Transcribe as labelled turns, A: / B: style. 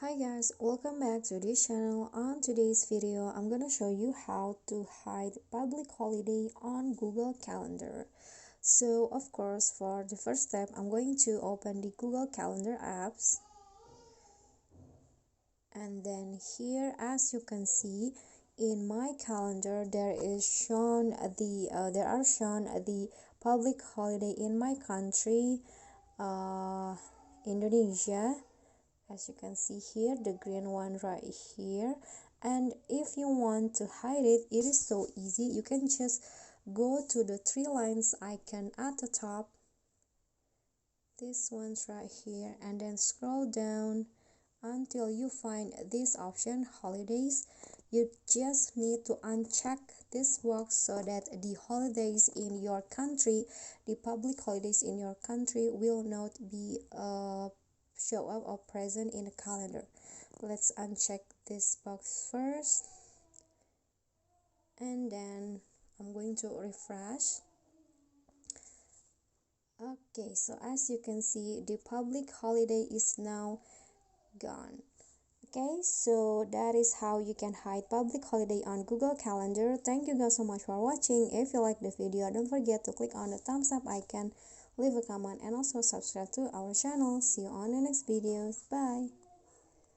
A: Hi guys, welcome back to this channel. On today's video, I'm gonna show you how to hide public holiday on Google Calendar. So of course, for the first step, I'm going to open the Google Calendar apps. And then here, as you can see, in my calendar, there are shown the public holiday in my country, Indonesia. As you can see here, the green one right here. And if you want to hide it, it is so easy. You can just go to the three lines icon at the top, this one's right here, and then scroll down until you find this option, holidays. You just need to uncheck this box so that the holidays in your country, the public holidays in your country, will not be show up or present in the calendar. Let's uncheck this box first, and then I'm going to refresh. Okay, so as you can see, the public holiday is now gone. Okay, so that is how you can hide public holiday on Google Calendar. Thank you guys so much for watching. If you like the video, don't forget to click on the thumbs up icon, leave a comment, and also subscribe to our channel. See you on the next videos. Bye.